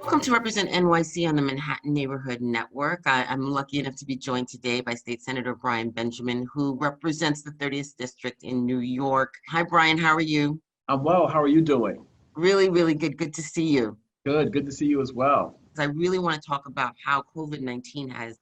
Welcome to Represent NYC on the Manhattan Neighborhood Network. I'm lucky enough to be joined today by State Senator Brian Benjamin, who represents the 30th District in New York. Hi, Brian. How are you? I'm well. How are you doing? Really, really good. Good to see you. Good. Good to see you as well. I really want to talk about how COVID-19 has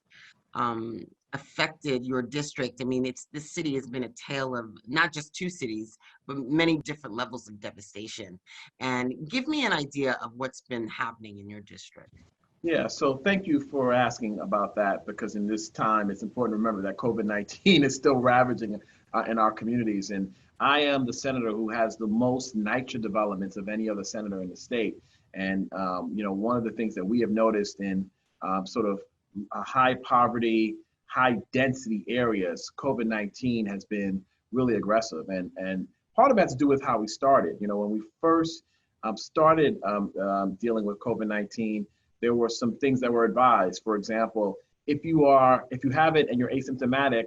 um, affected your district. I mean, this city has been a tale of not just two cities, but many different levels of devastation. And give me an idea of what's been happening in your district. Yeah, so thank you for asking about that because in this time, it's important to remember that COVID-19 is still ravaging in our communities. And I am the senator who has the most NYCHA developments of any other senator in the state. And, one of the things that we have noticed in sort of high poverty, high density areas, COVID-19 has been really aggressive. And part of that has to do with how we started. When we first started dealing with COVID-19, there were some things that were advised. For example, if you have it and you're asymptomatic,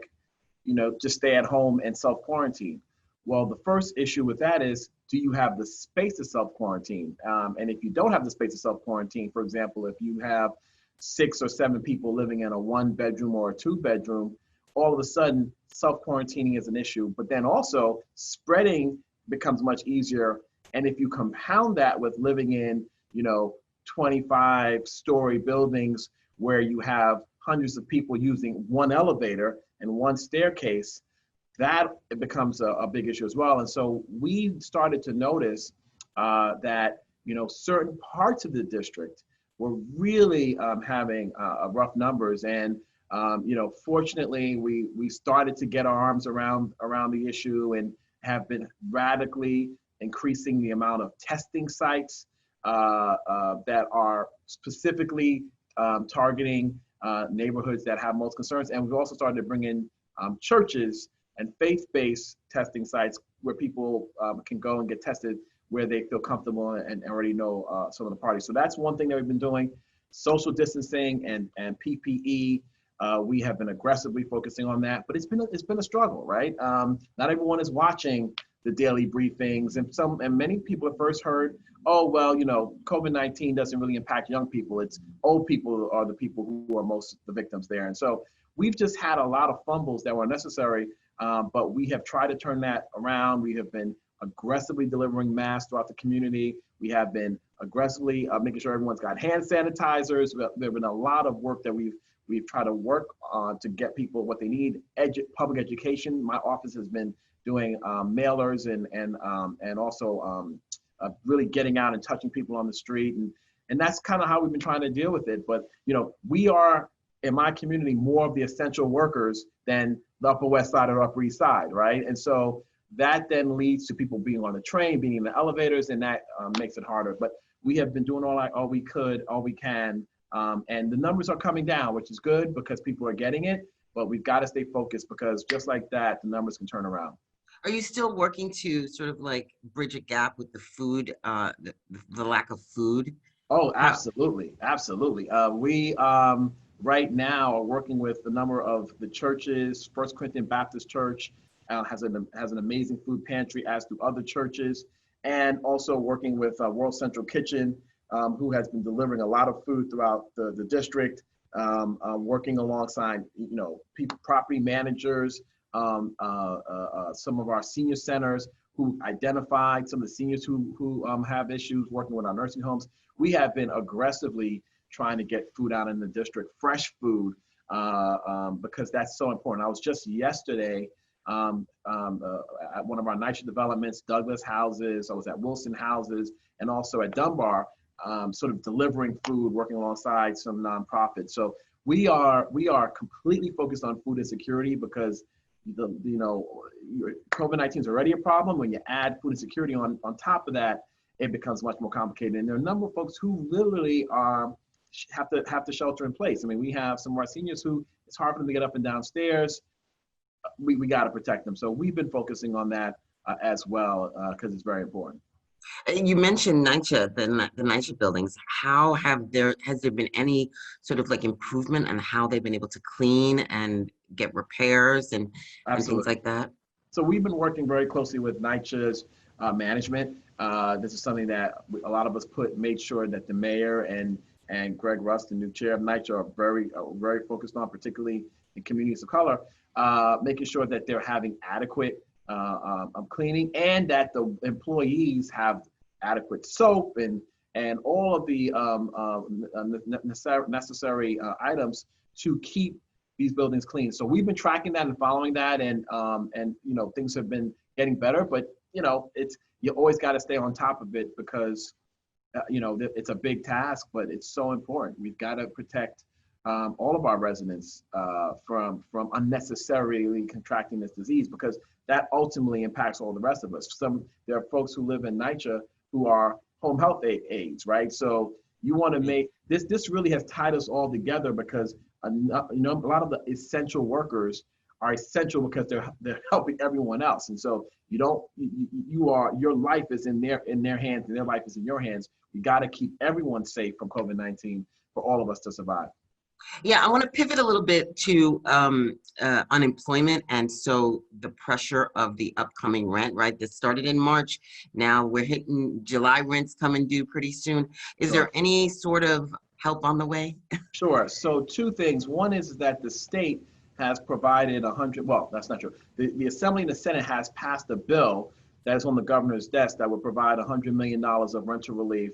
just stay at home and self-quarantine. Well, the first issue with that is, do you have the space to self-quarantine? And if you don't have the space to self-quarantine, for example, if you have 6 or 7 people living in a 1-bedroom or a 2-bedroom, all of a sudden self-quarantining is an issue. But then also spreading becomes much easier. And if you compound that with living in, 25-story buildings where you have hundreds of people using one elevator and one staircase, that it becomes a big issue as well. And so we started to notice that, certain parts of the district were really having rough numbers. And, fortunately, we started to get our arms around the issue and have been radically increasing the amount of testing sites that are specifically targeting neighborhoods that have most concerns. And we've also started to bring in churches and faith-based testing sites where people can go and get tested where they feel comfortable and already know some of the parties. So that's one thing that we've been doing. Social distancing and PPE. We have been aggressively focusing on that, but it's been a struggle, right? Not everyone is watching the daily briefings, and many people at first heard, oh, well, COVID-19 doesn't really impact young people. It's old people are the people who are most the victims there. And so we've just had a lot of fumbles that were necessary, but we have tried to turn that around. We have been aggressively delivering masks throughout the community. We have been aggressively making sure everyone's got hand sanitizers. There have been a lot of work that we've tried to work on to get people what they need. Public education. My office has been doing mailers and also really getting out and touching people on the street. And that's kind of how we've been trying to deal with it. But, we are, in my community, more of the essential workers than the Upper West Side or Upper East Side, right? And so that then leads to people being on the train, being in the elevators, and that makes it harder. But we have been doing all we can. And the numbers are coming down, which is good because people are getting it. But we've got to stay focused because just like that, the numbers can turn around. Are you still working to sort of like bridge a gap with the food, the lack of food? Oh, absolutely. Absolutely. We right now are working with a number of the churches. First Corinthian Baptist Church has an amazing food pantry, as do other churches, and also working with World Central Kitchen, who has been delivering a lot of food throughout the district, working alongside, property managers, some of our senior centers who identified some of the seniors who have issues, working with our nursing homes. We have been aggressively trying to get food out in the district, fresh food, because that's so important. I was just yesterday at one of our NYCHA developments, Douglas houses. I was at Wilson houses and also at Dunbar, sort of delivering food, working alongside some nonprofits. So we are completely focused on food insecurity because COVID-19 is already a problem. When you add food insecurity on top of that, it becomes much more complicated. And there are a number of folks who literally have to shelter in place. I mean, we have some of our seniors who it's hard for them to get up and down stairs. We got to protect them. So we've been focusing on that as well because it's very important. You mentioned NYCHA, the NYCHA buildings. Has there been any sort of like improvement on how they've been able to clean and get repairs and things like that? So we've been working very closely with NYCHA's management. This is something that a lot of us made sure that the mayor and and Greg Rust, the new chair of NYCHA, are very focused on, particularly in communities of color, making sure that they're having adequate cleaning, and that the employees have adequate soap and all of the necessary items to keep these buildings clean. So we've been tracking that and following that, and things have been getting better. But you always got to stay on top of it, because it's a big task, but it's so important. We've got to protect all of our residents from unnecessarily contracting this disease, because that ultimately impacts all the rest of us. There are folks who live in NYCHA who are home health aides, right? So you want to make this really has tied us all together, because a lot of the essential workers are essential because they're helping everyone else. And so your life is in their hands, and their life is in your hands. You got to keep everyone safe from COVID-19 for all of us to survive. Yeah, I want to pivot a little bit to unemployment, and so the pressure of the upcoming rent, right? This started in March. Now we're hitting July rents coming due pretty soon. Is there any sort of help on the way? Sure. So two things. One is that the state has provided well, that's not true. The Assembly and the Senate has passed a bill that is on the governor's desk that would provide $100 million of rental relief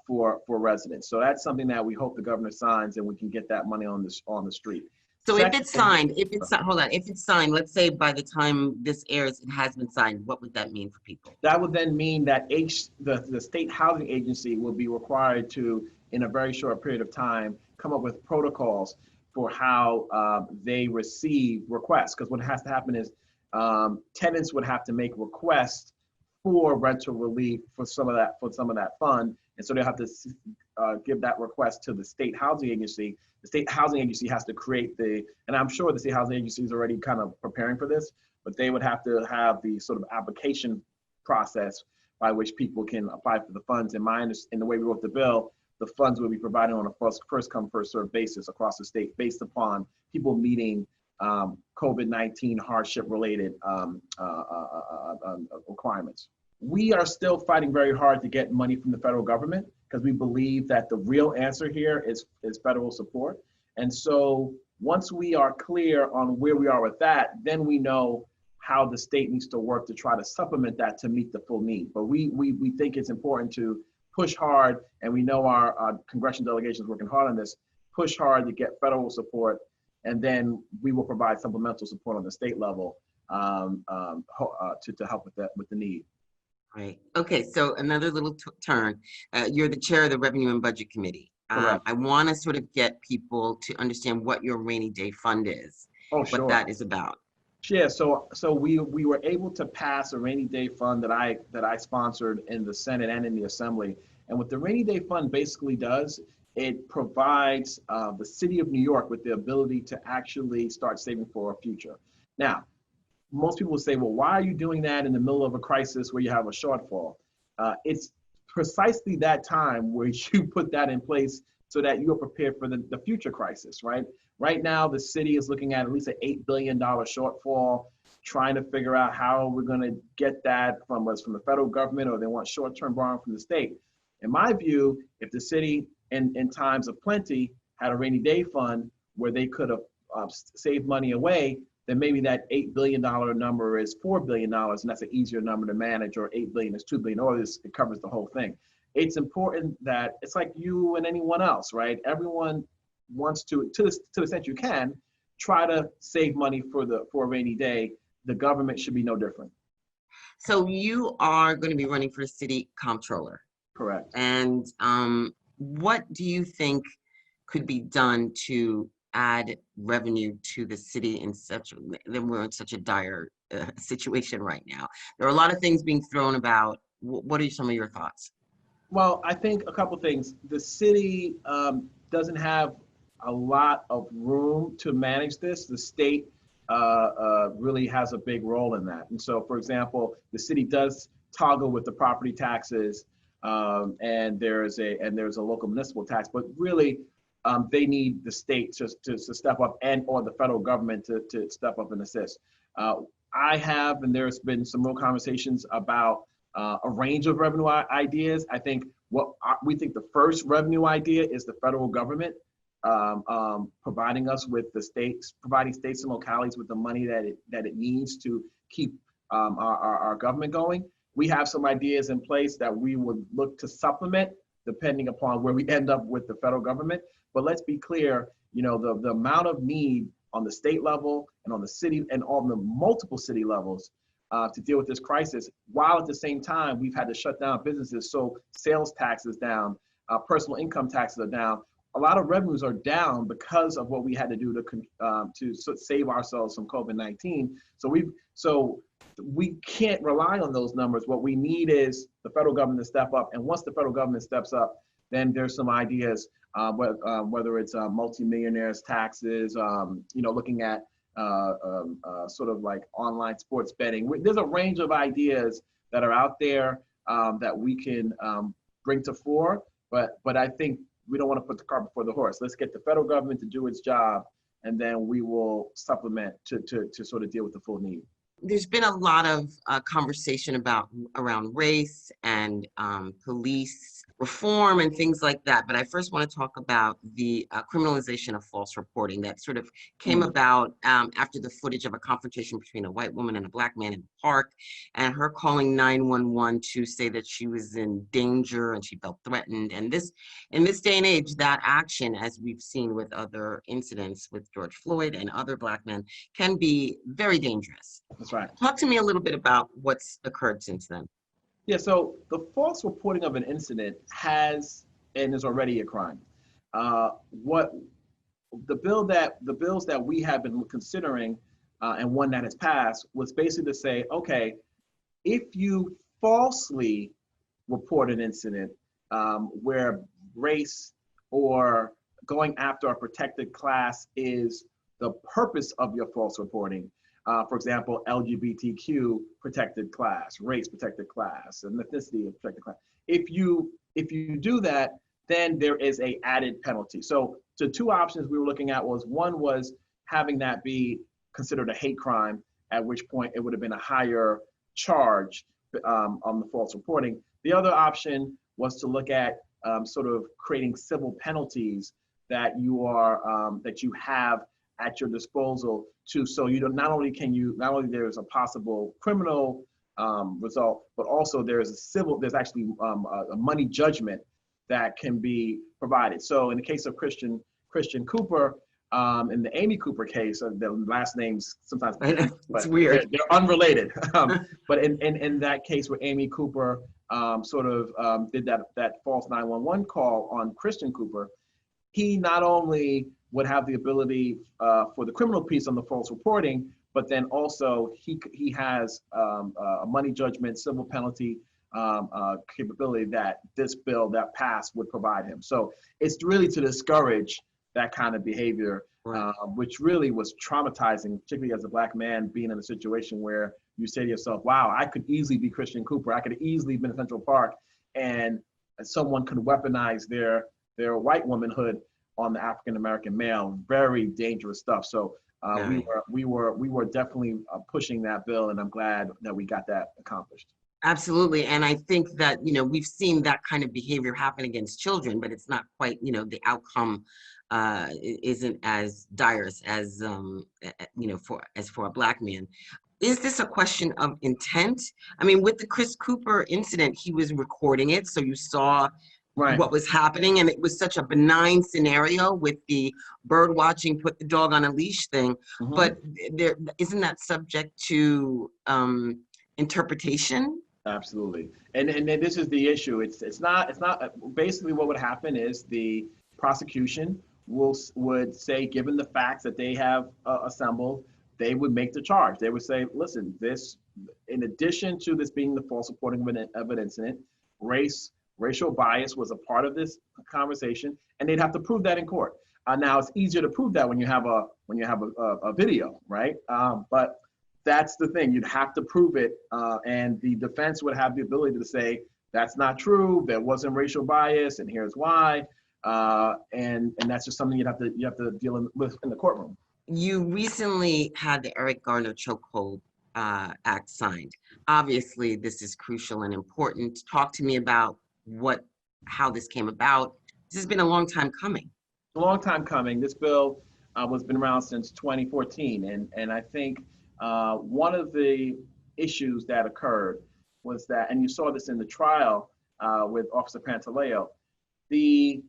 for residents. So that's something that we hope the governor signs, and we can get that money on the street. So if it's signed, if it's signed, let's say by the time this airs, it has been signed, what would that mean for people? That would then mean that the state housing agency will be required to, in a very short period of time, come up with protocols for how they receive requests. Because what has to happen is tenants would have to make requests for rental relief for some of that fund, and so they'll have to give that request to the state housing agency. The state housing agency has to create and I'm sure the state housing agency is already kind of preparing for this, but they would have to have the sort of application process by which people can apply for the funds. In the way we wrote the bill, the funds will be provided on a first come, first served basis across the state, based upon people meeting COVID-19 hardship related requirements. We are still fighting very hard to get money from the federal government, because we believe that the real answer here is federal support. And so once we are clear on where we are with that, then we know how the state needs to work to try to supplement that to meet the full need. But we think it's important to push hard, and we know our congressional delegation is working hard on this, push hard to get federal support, and then we will provide supplemental support on the state level to help with the need. Right. Okay. So another little turn. You're the chair of the Revenue and Budget Committee. I want to sort of get people to understand what your rainy day fund is. Oh, sure. What that is about. Yeah. So we were able to pass a rainy day fund that I sponsored in the Senate and in the Assembly. And what the rainy day fund basically does, it provides the city of New York with the ability to actually start saving for a future. Now, most people will say, well, why are you doing that in the middle of a crisis where you have a shortfall? It's precisely that time where you put that in place so that you are prepared for the future crisis, right? Right now, the city is looking at least an $8 billion shortfall, trying to figure out how we're going to get that from the federal government, or they want short-term borrowing from the state. In my view, if the city in times of plenty had a rainy day fund where they could have saved money away, then maybe that $8 billion number is $4 billion, and that's an easier number to manage, or $8 billion is $2 billion, or it covers the whole thing. It's important that it's like you and anyone else, right? Everyone wants to the extent you can, try to save money for a rainy day. The government should be no different. So you are going to be running for city comptroller. Correct. And what do you think could be done to add revenue to the city we're in such a dire situation right now? There are a lot of things being thrown about. What are some of your thoughts? Well, I think a couple things. The city doesn't have a lot of room to manage this. The state really has a big role in that. And so, for example, the city does toggle with the property taxes, and there's a local municipal tax, but really they need the state to step up, or the federal government to step up and assist. I have, and there's been some real conversations about a range of revenue ideas. I think we think the first revenue idea is the federal government providing us with providing states and localities with the money that it needs to keep our government going. We have some ideas in place that we would look to supplement depending upon where we end up with the federal government. But let's be clear, the amount of need on the state level and on the city and on the multiple city levels to deal with this crisis, while at the same time we've had to shut down businesses. So sales tax is down, personal income taxes are down. A lot of revenues are down because of what we had to do to save ourselves from COVID-19. So we can't rely on those numbers. What we need is the federal government to step up. And once the federal government steps up, then there's some ideas, whether it's multimillionaires taxes, looking at sort of like online sports betting. There's a range of ideas that are out there that we can bring to fore. But I think we don't want to put the cart before the horse. Let's get the federal government to do its job, and then we will supplement to sort of deal with the full need. There's been a lot of conversation around race and police reform and things like that. But I first want to talk about the criminalization of false reporting that sort of came about after the footage of a confrontation between a white woman and a black man in the park, and her calling 911 to say that she was in danger and she felt threatened. And in this day and age, that action, as we've seen with other incidents with George Floyd and other black men, can be very dangerous. That's right. Talk to me a little bit about what's occurred since then. Yeah, so the false reporting of an incident is already a crime. What the bills that we have been considering and one that has passed was basically to say, okay, if you falsely report an incident where race or going after a protected class is the purpose of your false reporting, for example, LGBTQ protected class, race protected class, and ethnicity protected class. If you do that, then there is a added penalty. So the two options we were looking at one was having that be considered a hate crime, at which point it would have been a higher charge on the false reporting. The other option was to look at sort of creating civil penalties that you have at your disposal so not only there's a possible criminal result, but also there's actually a money judgment that can be provided. So in the case of Christian Cooper, in the Amy Cooper case, the last names sometimes it's weird. They're unrelated. But in that case where Amy Cooper did that false 911 call on Christian Cooper, he not only would have the ability for the criminal piece on the false reporting, but then also he has a money judgment, civil penalty capability that this bill that passed would provide him. So it's really to discourage that kind of behavior, which really was traumatizing, particularly as a black man being in a situation where you say to yourself, wow, I could easily be Christian Cooper. I could easily be in Central Park, and someone could weaponize their white womanhood on the African-American male. Very dangerous stuff. So we were definitely pushing that bill, and I'm glad that we got that accomplished. Absolutely. And I think that, we've seen that kind of behavior happen against children, but it's not quite, the outcome isn't as dire as, for a black man. Is this a question of intent? I mean, with the Chris Cooper incident, he was recording it, so you saw what was happening, and it was such a benign scenario with the bird watching, put the dog on a leash thing. Mm-hmm. But isn't that subject to interpretation? Absolutely, and this is the issue. It's not. Basically, what would happen is the prosecution would say, given the facts that they have assembled, they would make the charge. They would say, listen, this, in addition to this being the false reporting of an incident, racial bias was a part of this conversation, and they'd have to prove that in court. Now it's easier to prove that when you have a video, right? But that's the thing, you'd have to prove it, and the defense would have the ability to say that's not true, there wasn't racial bias, and here's why, and that's just something you have to deal with in the courtroom. You recently had the Garner chokehold Act signed. Obviously, this is crucial and important. Talk to me about how this came about. This has been a long time coming. A long time coming. This bill was been around since 2014, and I think one of the issues that occurred was that, and you saw this in the trial with Officer Pantaleo, the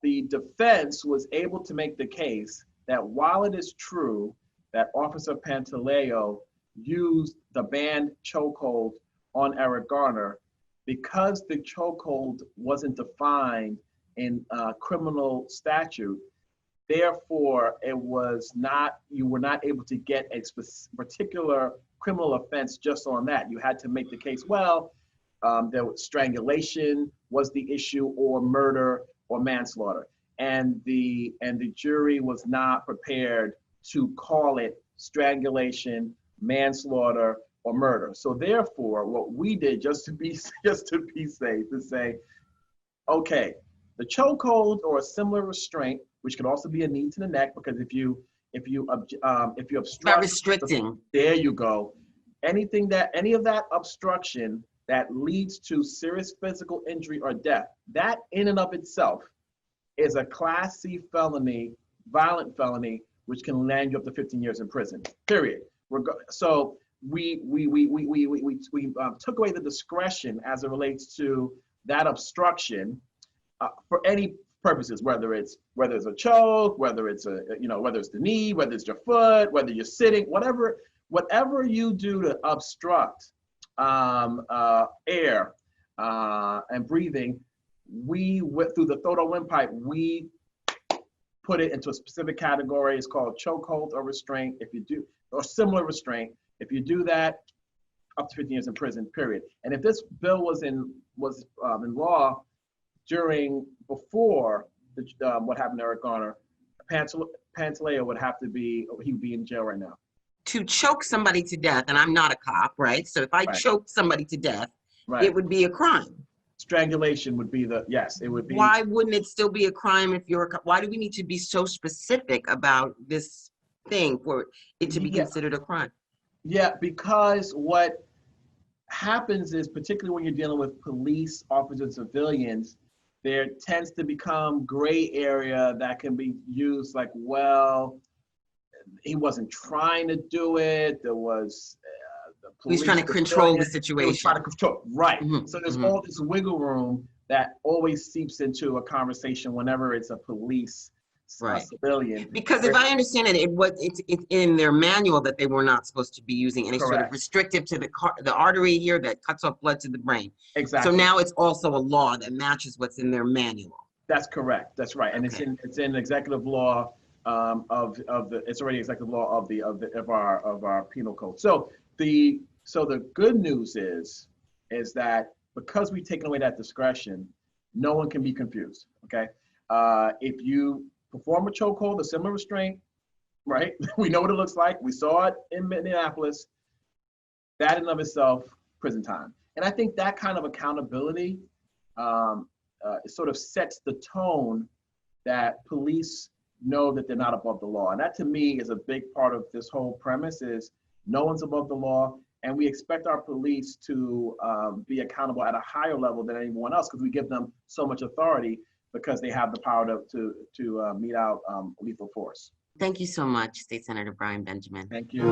defense was able to make the case that while it is true that Officer Pantaleo used the banned chokehold on Eric Garner, because the chokehold wasn't defined in criminal statute, therefore you were not able to get a particular criminal offense just on that. You had to make the case, well, there was strangulation was the issue, or murder or manslaughter. And the jury was not prepared to call it strangulation, manslaughter, or murder. So therefore, what we did, just to be safe, to say, okay, the chokehold or a similar restraint, which could also be a knee to the neck, because if you obstruct, By restricting. there you go. Any of that obstruction that leads to serious physical injury or death, that in and of itself is a Class C felony, violent felony, which can land you up to 15 years in prison. Period. So we took away the discretion as it relates to that obstruction for any purposes, whether it's a choke, whether it's whether it's the knee, whether it's your foot, whether you're sitting, whatever you do to obstruct air and breathing, we went through the throat or windpipe. We put it into a specific category. It's called chokehold or restraint. If you do, or similar restraint, if you do that, up to 15 years in prison. Period. And if this bill was in law before what happened to Eric Garner, Pantaleo would be in jail right now. To choke somebody to death, and I'm not a cop, right? So if I choked somebody to death, it would be a crime. Strangulation would be it would be. Why wouldn't it still be a crime if you're a cop? Why do we need to be so specific about this thing for it to be considered a crime? Yeah, because what happens is, particularly when you're dealing with police officers and civilians, there tends to become gray area that can be used like, well, he wasn't trying to do it. There was the police. He's trying to control the situation. Trying to control, right. Mm-hmm. So there's all this wiggle room that always seeps into a conversation whenever it's a police civilian. Because if I understand it, it's in their manual that they were not supposed to be using any sort of restrictive to the artery here that cuts off blood to the brain. Exactly. So now it's also a law that matches what's in their manual. That's correct. That's right. And it's in executive law it's already executive law of our penal code. So the good news is that because we've taken away that discretion, no one can be confused. Okay. If you perform a chokehold, a similar restraint, right? We know what it looks like. We saw it in Minneapolis. That in and of itself, prison time. And I think that kind of accountability sort of sets the tone that police know that they're not above the law. And that to me is a big part of this whole premise is no one's above the law. And we expect our police to be accountable at a higher level than anyone else because we give them so much authority because they have the power to mete out lethal force. Thank you so much, State Senator Brian Benjamin. Thank you.